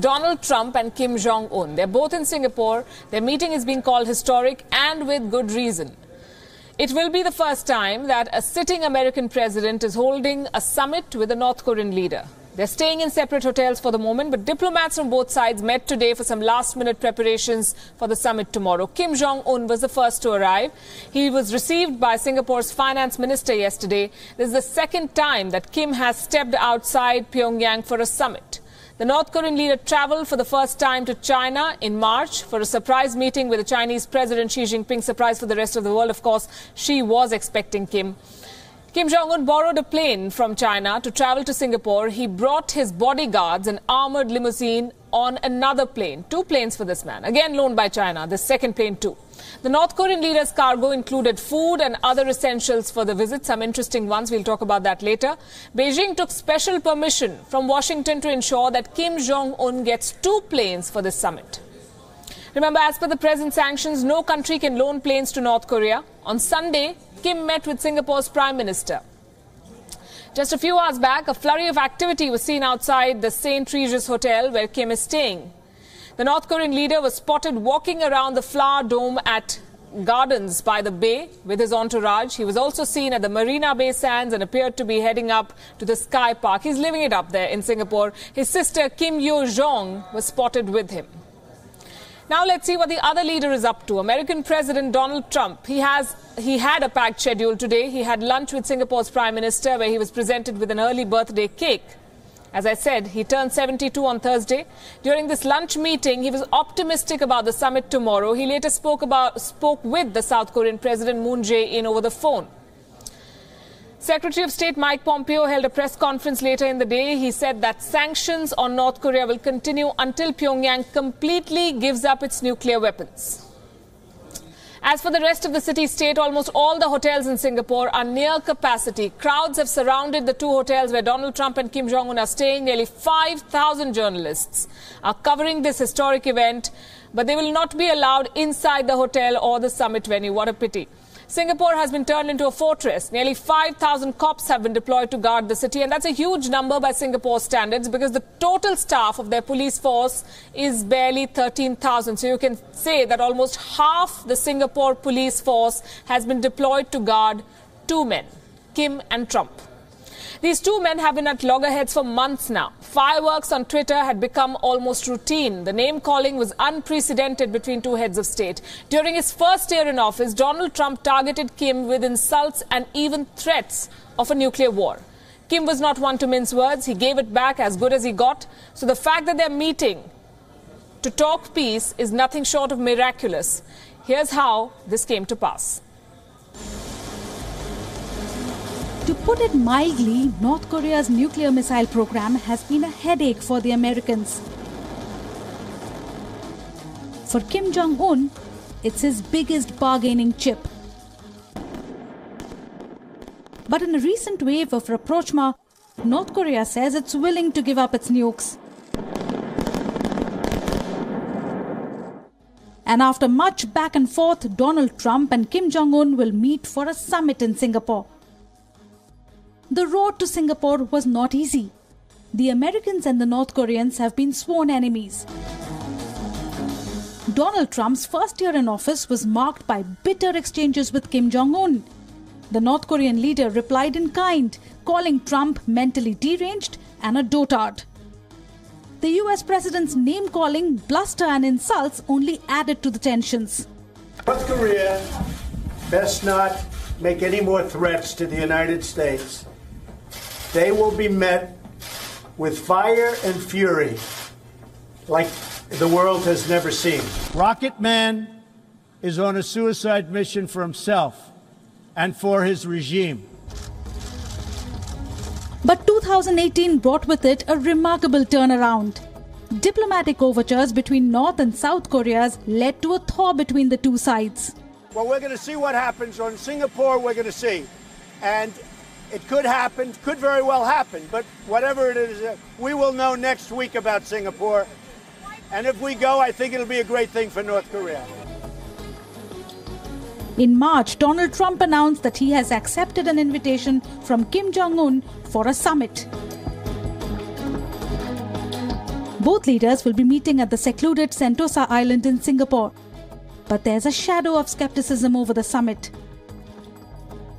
Donald Trump and Kim Jong-un. They're both in Singapore. Their meeting is being called historic, and with good reason. It will be the first time that a sitting American president is holding a summit with a North Korean leader. They're staying in separate hotels for the moment, but diplomats from both sides met today for some last-minute preparations for the summit tomorrow. Kim Jong-un was the first to arrive. He was received by Singapore's finance minister yesterday. This is the second time that Kim has stepped outside Pyongyang for a summit. The North Korean leader traveled for the first time to China in March for a surprise meeting with the Chinese President Xi Jinping. Surprise for the rest of the world, of course. She was expecting Kim. Kim Jong-un borrowed a plane from China to travel to Singapore. He brought his bodyguards an armoured limousine on another plane. 2 planes for this man, again loaned by China, the second plane too. The North Korean leader's cargo included food and other essentials for the visit, some interesting ones. We'll talk about that later. Beijing took special permission from Washington to ensure that Kim Jong-un gets 2 planes for this summit. Remember, as per the present sanctions, no country can loan planes to North Korea. On Sunday, Kim met with Singapore's Prime Minister. Just a few hours back, a flurry of activity was seen outside the St. Regis Hotel where Kim is staying. The North Korean leader was spotted walking around the Flower Dome at Gardens by the Bay with his entourage. He was also seen at the Marina Bay Sands and appeared to be heading up to the Sky Park. He's living it up there in Singapore. His sister Kim Yo-jong was spotted with him. Now let's see what the other leader is up to. American President Donald Trump. He had a packed schedule today. He had lunch with Singapore's Prime Minister, where he was presented with an early birthday cake. As I said, he turned 72 on Thursday. During this lunch meeting, he was optimistic about the summit tomorrow. He later spoke with the South Korean President Moon Jae-in over the phone. Secretary of State Mike Pompeo held a press conference later in the day. He said that sanctions on North Korea will continue until Pyongyang completely gives up its nuclear weapons. As for the rest of the city-state, almost all the hotels in Singapore are near capacity. Crowds have surrounded the 2 hotels where Donald Trump and Kim Jong-un are staying. Nearly 5,000 journalists are covering this historic event, but they will not be allowed inside the hotel or the summit venue. What a pity. Singapore has been turned into a fortress. Nearly 5,000 cops have been deployed to guard the city, and that's a huge number by Singapore standards because the total staff of their police force is barely 13,000. So you can say that almost half the Singapore police force has been deployed to guard 2 men, Kim and Trump. These 2 men have been at loggerheads for months now. Fireworks on Twitter had become almost routine. The name-calling was unprecedented between 2 heads of state. During his first year in office, Donald Trump targeted Kim with insults and even threats of a nuclear war. Kim was not one to mince words. He gave it back as good as he got. So the fact that they're meeting to talk peace is nothing short of miraculous. Here's how this came to pass. To put it mildly, North Korea's nuclear missile program has been a headache for the Americans. For Kim Jong-un, it's his biggest bargaining chip. But in a recent wave of rapprochement, North Korea says it's willing to give up its nukes. And after much back and forth, Donald Trump and Kim Jong-un will meet for a summit in Singapore. The road to Singapore was not easy. The Americans and the North Koreans have been sworn enemies. Donald Trump's first year in office was marked by bitter exchanges with Kim Jong-un. The North Korean leader replied in kind, calling Trump mentally deranged and a dotard. The US president's name-calling, bluster and insults only added to the tensions. North Korea best not make any more threats to the United States. They will be met with fire and fury like the world has never seen. Rocket Man is on a suicide mission for himself and for his regime. But 2018 brought with it a remarkable turnaround. Diplomatic overtures between North and South Koreas led to a thaw between the 2 sides. Well, we're going to see what happens on Singapore. We're going to see. And it could happen, could very well happen. But whatever it is, we will know next week about Singapore. And if we go, I think it'll be a great thing for North Korea. In March, Donald Trump announced that he has accepted an invitation from Kim Jong-un for a summit. Both leaders will be meeting at the secluded Sentosa Island in Singapore. But there's a shadow of skepticism over the summit.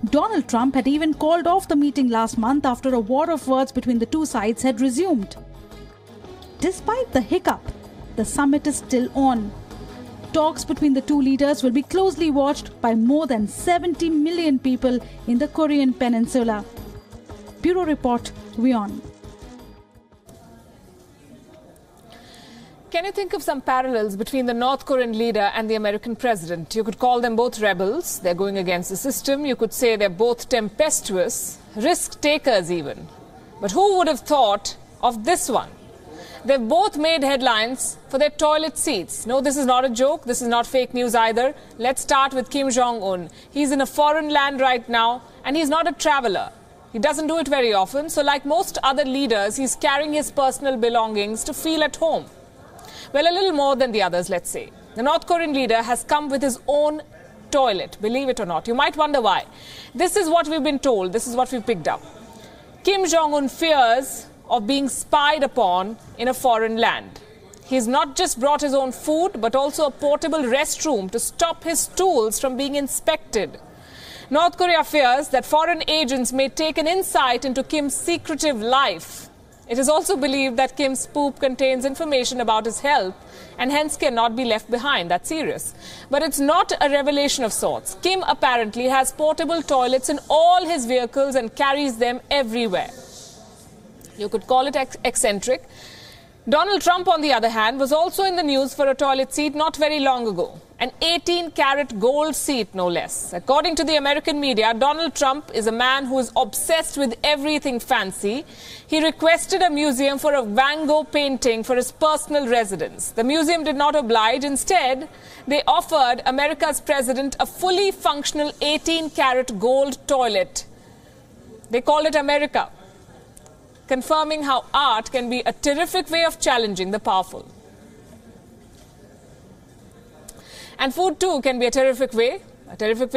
Donald Trump had even called off the meeting last month after a war of words between the two sides had resumed. Despite the hiccup, the summit is still on. Talks between the two leaders will be closely watched by more than 70 million people in the Korean peninsula. Bureau Report, WION. Can you think of some parallels between the North Korean leader and the American president? You could call them both rebels. They're going against the system. You could say they're both tempestuous, risk takers even. But who would have thought of this one? They've both made headlines for their toilet seats. No, this is not a joke. This is not fake news either. Let's start with Kim Jong-un. He's in a foreign land right now, and he's not a traveler. He doesn't do it very often. So like most other leaders, he's carrying his personal belongings to feel at home. Well, a little more than the others, let's say. The North Korean leader has come with his own toilet, believe it or not. You might wonder why. This is what we've been told. This is what we've picked up. Kim Jong-un fears of being spied upon in a foreign land. He's not just brought his own food, but also a portable restroom to stop his tools from being inspected. North Korea fears that foreign agents may take an insight into Kim's secretive life. It is also believed that Kim's poop contains information about his health and hence cannot be left behind. That's serious. But it's not a revelation of sorts. Kim apparently has portable toilets in all his vehicles and carries them everywhere. You could call it eccentric. Donald Trump, on the other hand, was also in the news for a toilet seat not very long ago. An 18-carat gold seat, no less. According to the American media, Donald Trump is a man who is obsessed with everything fancy. He requested a museum for a Van Gogh painting for his personal residence. The museum did not oblige. Instead, they offered America's president a fully functional 18-carat gold toilet. They called it America, confirming how art can be a terrific way of challenging the powerful. And food too can be a terrific way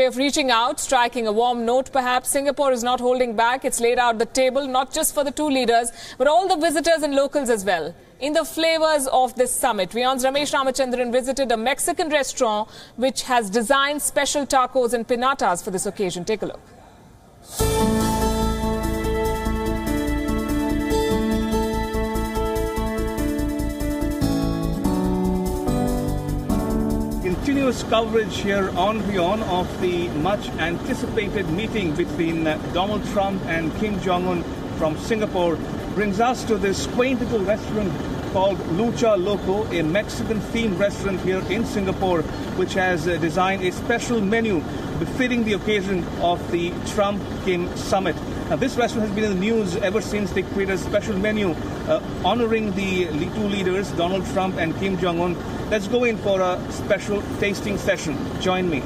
of reaching out, striking a warm note perhaps. Singapore is not holding back. It's laid out the table, not just for the two leaders, but all the visitors and locals as well. In the flavors of this summit, WION's Ramesh Ramachandran visited a Mexican restaurant which has designed special tacos and pinatas for this occasion. Take a look. Continuous coverage here on WION of the much anticipated meeting between Donald Trump and Kim Jong-un from Singapore brings us to this quaint little restaurant called Lucha Loco, a Mexican themed restaurant here in Singapore, which has designed a special menu befitting the occasion of the Trump-Kim summit. Now, this restaurant has been in the news ever since they created a special menu honoring the two leaders, Donald Trump and Kim Jong-un. Let's go in for a special tasting session. Join me.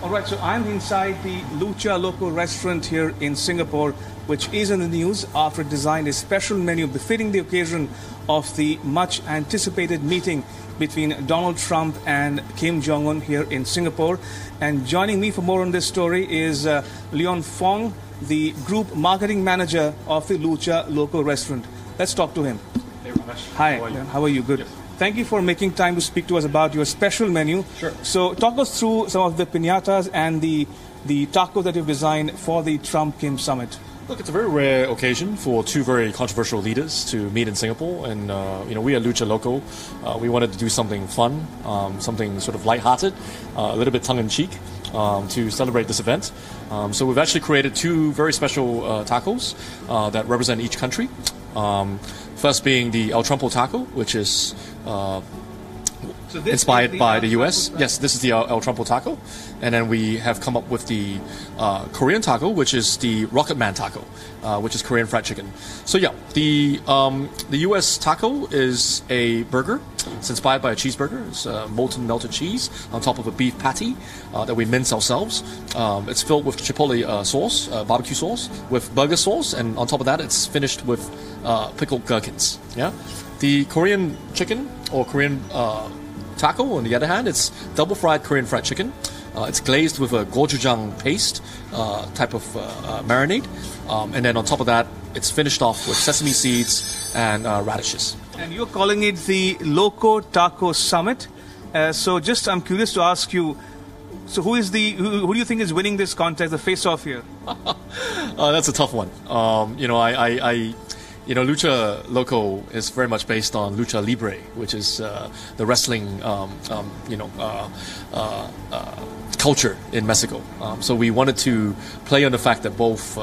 All right, so I'm inside the Lucha Loco restaurant here in Singapore, which is in the news after it designed a special menu befitting the occasion of the much anticipated meeting between Donald Trump and Kim Jong-un here in Singapore. And joining me for more on this story is Leon Fong, the group marketing manager of the Lucha Loco restaurant. Let's talk to him. Hey, Ramesh. Hi, How are you? How are you? Good. Yes. Thank you for making time to speak to us about your special menu. Sure. So talk us through some of the piñatas and the taco that you've designed for the Trump-Kim summit. Look, it's a very rare occasion for two very controversial leaders to meet in Singapore, and we are Lucha Loco. We wanted to do something fun, something sort of lighthearted, a little bit tongue-in-cheek to celebrate this event. So we've actually created two very special tacos that represent each country. First being the El Trumpo taco, which is inspired by the U.S. Yes, this is the El Trumpo taco. And then we have come up with the Korean taco, which is the Rocket Man taco, which is Korean fried chicken. So yeah, the U.S. taco is a burger. It's inspired by a cheeseburger. It's molten melted cheese on top of a beef patty that we mince ourselves. It's filled with chipotle sauce, barbecue sauce, with burger sauce, and on top of that, it's finished with pickled gherkins. Yeah, the Korean chicken or Korean taco, on the other hand, it's double fried Korean fried chicken It's glazed with a gochujang paste type of marinade. And then on top of that, it's finished off with sesame seeds and radishes. And you're calling it the Loco Taco Summit. So just I'm curious to ask you, so who do you think is winning this contest, the face-off here? That's a tough one. Lucha Loco is very much based on Lucha Libre, which is the wrestling, culture in Mexico. So we wanted to play on the fact that both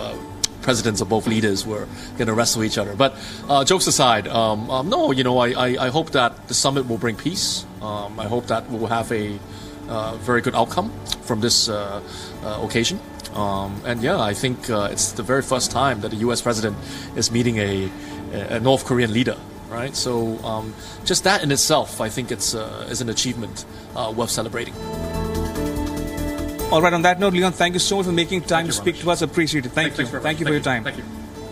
presidents of both leaders were going to wrestle each other. But jokes aside, I hope that the summit will bring peace. I hope that we'll have a very good outcome from this occasion. I think it's the very first time that the U.S. president is meeting a North Korean leader, right? So just that in itself, I think is an achievement worth celebrating. All right, on that note, Leon, thank you so much for making time to speak to us. Appreciate it. Thank you. Thank you for your time. Thank you.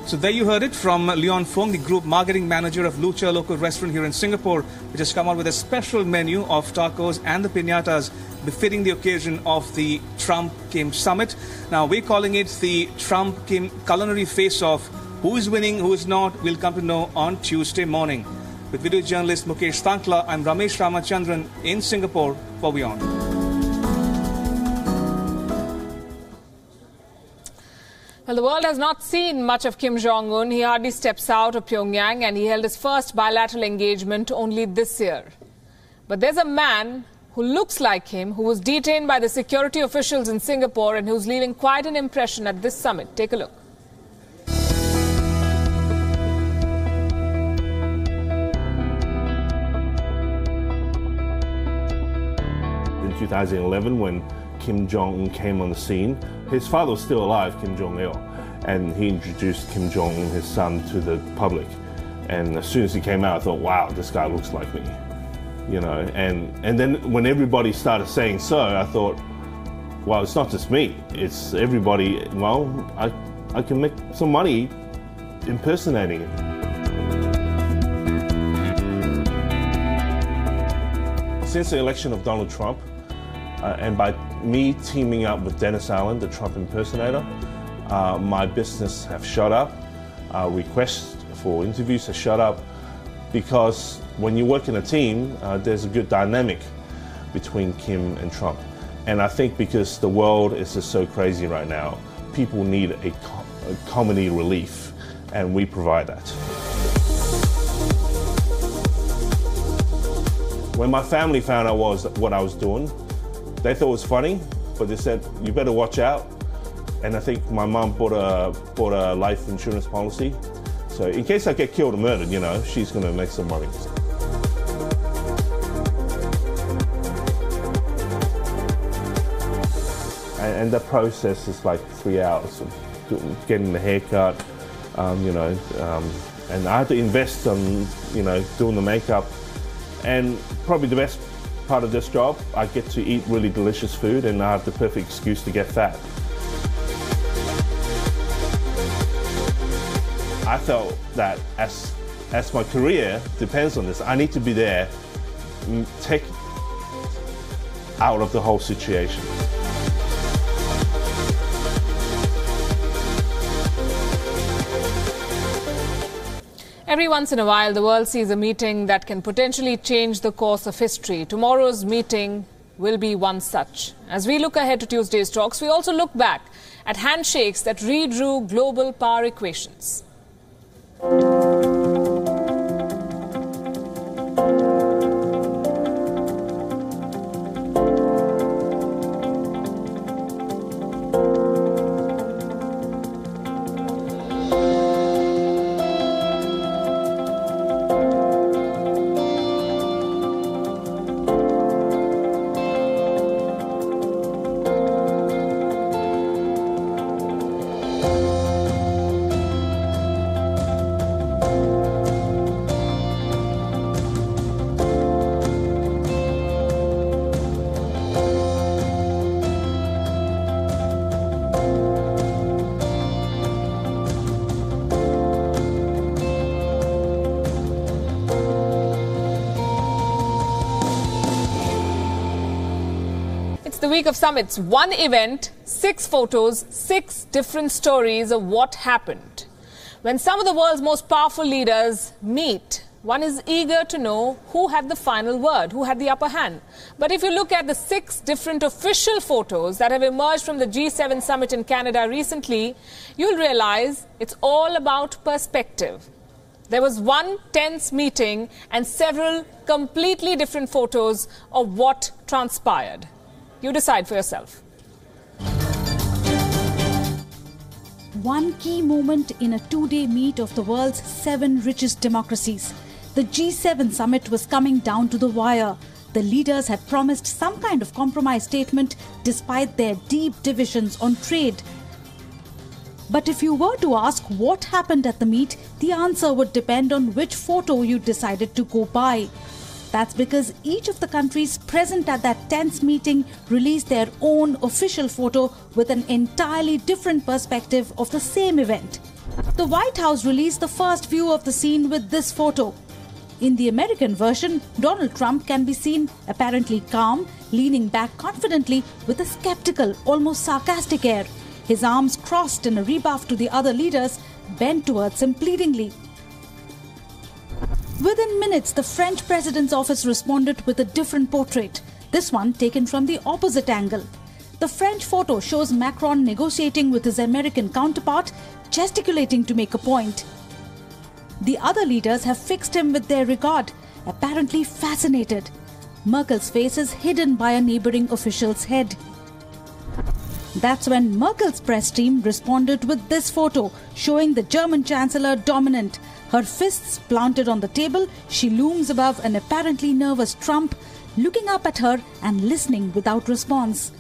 So there you heard it from Leon Fong, the group marketing manager of Lucha Loco restaurant here in Singapore, which has come out with a special menu of tacos and the piñatas befitting the occasion of the Trump-Kim summit. Now, we're calling it the Trump-Kim Culinary Face-Off. Who is winning, who is not, we'll come to know on Tuesday morning. With video journalist Mukesh Thankla, I'm Ramesh Ramachandran in Singapore for WION. Well, the world has not seen much of Kim Jong-un. He hardly steps out of Pyongyang, and he held his first bilateral engagement only this year. But there's a man who looks like him, who was detained by the security officials in Singapore and who's leaving quite an impression at this summit. Take a look. In 2011, when Kim Jong-un came on the scene, his father was still alive, Kim Jong-il, and he introduced Kim Jong-un, his son, to the public. And as soon as he came out, I thought, wow, this guy looks like me, And then when everybody started saying so, I thought, well, it's not just me, it's everybody. Well, I can make some money impersonating it. Since the election of Donald Trump, and by me teaming up with Dennis Allen, the Trump impersonator, my business have shot up. Requests for interviews have shot up because when you work in a team, there's a good dynamic between Kim and Trump. And I think because the world is just so crazy right now, people need a comedy relief, and we provide that. When my family found out what I was doing, they thought it was funny, but they said, you better watch out. And I think my mom bought a life insurance policy. So in case I get killed or murdered, she's gonna make some money. And the process is like 3 hours of getting the haircut, and I had to invest on, doing the makeup. And probably the best part of this job, I get to eat really delicious food, and I have the perfect excuse to get fat. I felt that as my career depends on this, I need to be there, take out of the whole situation. Every once in a while, the world sees a meeting that can potentially change the course of history. Tomorrow's meeting will be one such. As we look ahead to Tuesday's talks, we also look back at handshakes that redrew global power equations. It's the week of summits. One event, 6 photos, 6 different stories of what happened. When some of the world's most powerful leaders meet, one is eager to know who had the final word, who had the upper hand. But if you look at the 6 different official photos that have emerged from the G7 summit in Canada recently, you'll realize it's all about perspective. There was one tense meeting and several completely different photos of what transpired. You decide for yourself. One key moment in a 2-day meet of the world's 7 richest democracies. The G7 summit was coming down to the wire. The leaders had promised some kind of compromise statement despite their deep divisions on trade. But if you were to ask what happened at the meet, the answer would depend on which photo you decided to go by. That's because each of the countries present at that tense meeting released their own official photo with an entirely different perspective of the same event. The White House released the first view of the scene with this photo. In the American version, Donald Trump can be seen apparently calm, leaning back confidently with a skeptical, almost sarcastic air. His arms crossed in a rebuff to the other leaders, bent towards him pleadingly. Within minutes, the French president's office responded with a different portrait, this one taken from the opposite angle. The French photo shows Macron negotiating with his American counterpart, gesticulating to make a point. The other leaders have fixed him with their regard, apparently fascinated. Merkel's face is hidden by a neighboring official's head. That's when Merkel's press team responded with this photo, showing the German Chancellor dominant. Her fists planted on the table, she looms above an apparently nervous Trump, looking up at her and listening without response.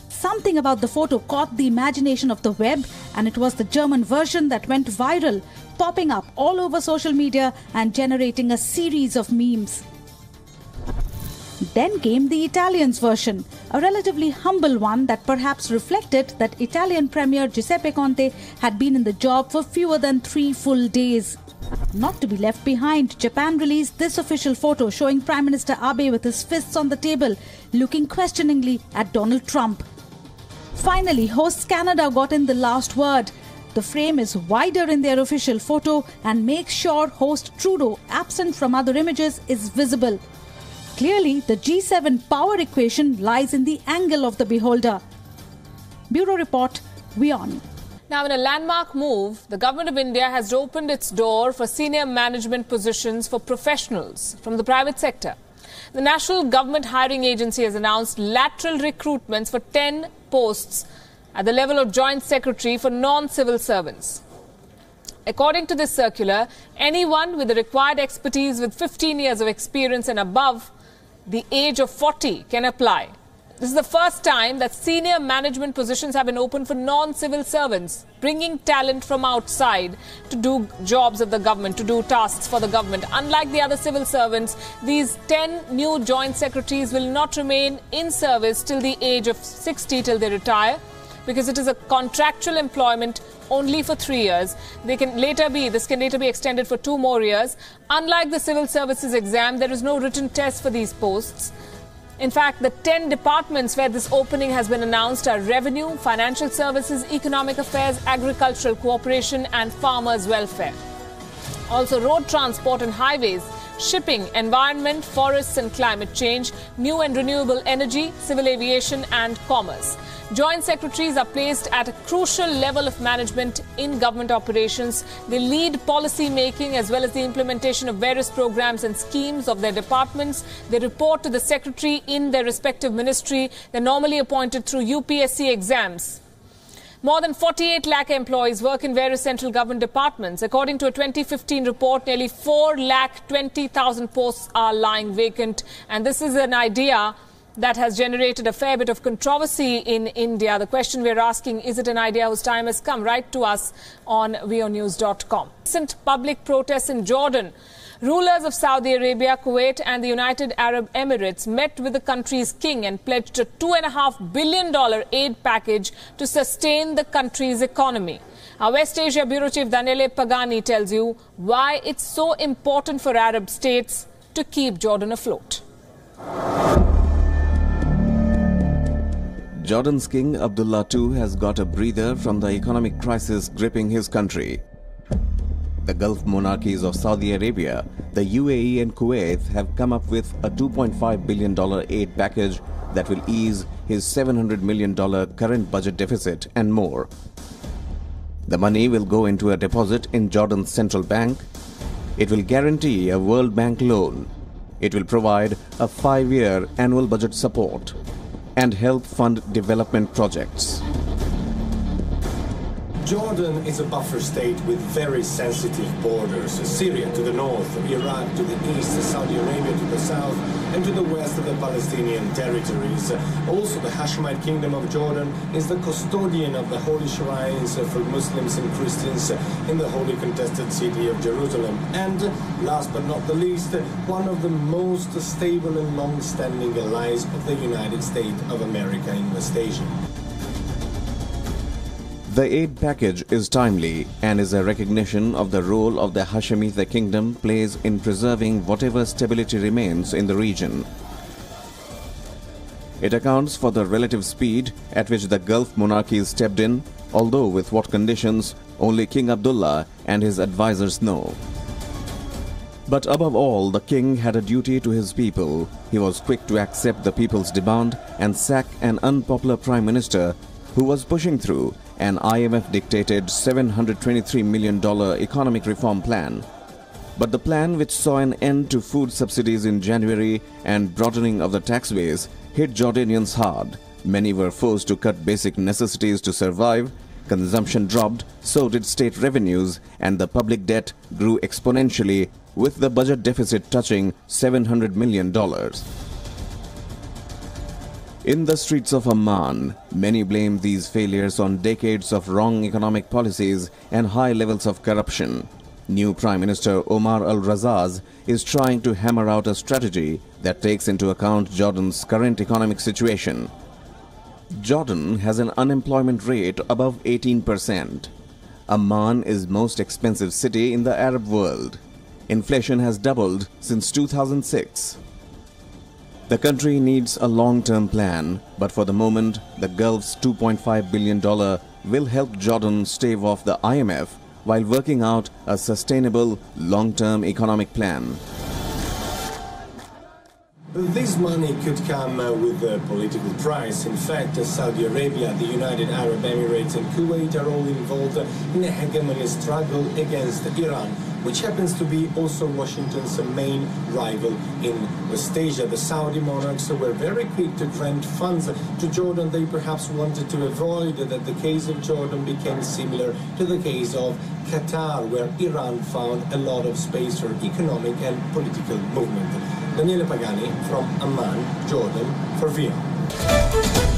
Something about the photo caught the imagination of the web, and it was the German version that went viral, popping up all over social media and generating a series of memes. Then came the Italian's version, a relatively humble one that perhaps reflected that Italian Premier Giuseppe Conte had been in the job for fewer than 3 full days. Not to be left behind, Japan released this official photo showing Prime Minister Abe with his fists on the table, looking questioningly at Donald Trump. Finally, hosts Canada got in the last word. The frame is wider in their official photo and makes sure host Trudeau, absent from other images, is visible. Clearly, the G7 power equation lies in the angle of the beholder. Bureau Report, WION. Now, in a landmark move, the Government of India has opened its door for senior management positions for professionals from the private sector. The National Government Hiring Agency has announced lateral recruitments for 10 posts at the level of Joint Secretary for non-civil servants. According to this circular, anyone with the required expertise with 15 years of experience and above the age of 40 can apply. This is the first time that senior management positions have been opened for non-civil servants, bringing talent from outside to do jobs of the government, to do tasks for the government. Unlike the other civil servants, these 10 new joint secretaries will not remain in service till the age of 60, till they retire, because it is a contractual employment only for 3 years. This can later be extended for 2 more years. Unlike the civil services exam, there is no written test for these posts. In fact, the 10 departments where this opening has been announced are Revenue, Financial Services, Economic Affairs, Agricultural Cooperation and Farmers' Welfare. Also Road Transport and Highways, Shipping, Environment, Forests and Climate Change, New and Renewable Energy, Civil Aviation and Commerce. Joint secretaries are placed at a crucial level of management in government operations. They lead policy making as well as the implementation of various programs and schemes of their departments. They report to the secretary in their respective ministry. They're normally appointed through UPSC exams. More than 48 lakh employees work in various central government departments. According to a 2015 report, nearly 4,20,000 posts are lying vacant. And this is an idea that has generated a fair bit of controversy in India. The question we're asking, is it an idea whose time has come? Write to us on wionews.com. Recent public protests in Jordan. Rulers of Saudi Arabia, Kuwait and the United Arab Emirates met with the country's king and pledged a $2.5 billion aid package to sustain the country's economy. Our West Asia Bureau Chief Daniele Pagani tells you why it's so important for Arab states to keep Jordan afloat. Jordan's King Abdullah II has got a breather from the economic crisis gripping his country. The Gulf monarchies of Saudi Arabia, the UAE and Kuwait have come up with a $2.5 billion aid package that will ease his $700 million current budget deficit and more. The money will go into a deposit in Jordan's central bank. It will guarantee a World Bank loan. It will provide a 5-year annual budget support and help fund development projects. Jordan is a buffer state with very sensitive borders. Syria to the north, Iraq to the east, Saudi Arabia to the south, and to the west of the Palestinian territories. Also, the Hashemite Kingdom of Jordan is the custodian of the holy shrines for Muslims and Christians in the holy contested city of Jerusalem. And, last but not the least, one of the most stable and long-standing allies of the United States of America in West Asia. The aid package is timely and is a recognition of the role of the Hashemite kingdom plays in preserving whatever stability remains in the region. It accounts for the relative speed at which the Gulf monarchies stepped in, although with what conditions only King Abdullah and his advisors know. But above all, the king had a duty to his people. He was quick to accept the people's demand and sack an unpopular prime minister who was pushing through an IMF-dictated $723 million economic reform plan. But the plan, which saw an end to food subsidies in January and broadening of the tax base, hit Jordanians hard. Many were forced to cut basic necessities to survive, consumption dropped, so did state revenues, and the public debt grew exponentially, with the budget deficit touching $700 million. In the streets of Amman, many blame these failures on decades of wrong economic policies and high levels of corruption. New Prime Minister Omar al-Razaz is trying to hammer out a strategy that takes into account Jordan's current economic situation. Jordan has an unemployment rate above 18%. Amman is most expensive city in the Arab world. Inflation has doubled since 2006. The country needs a long-term plan, but for the moment, the Gulf's $2.5 billion will help Jordan stave off the IMF while working out a sustainable, long-term economic plan. This money could come with a political price. In fact, Saudi Arabia, the United Arab Emirates and Kuwait are all involved in a hegemony struggle against Iran, which happens to be also Washington's main rival in West Asia. The Saudi monarchs were very quick to grant funds to Jordan. They perhaps wanted to avoid that the case of Jordan became similar to the case of Qatar, where Iran found a lot of space for economic and political movement. Daniele Pagani from Amman, Jordan, for WION.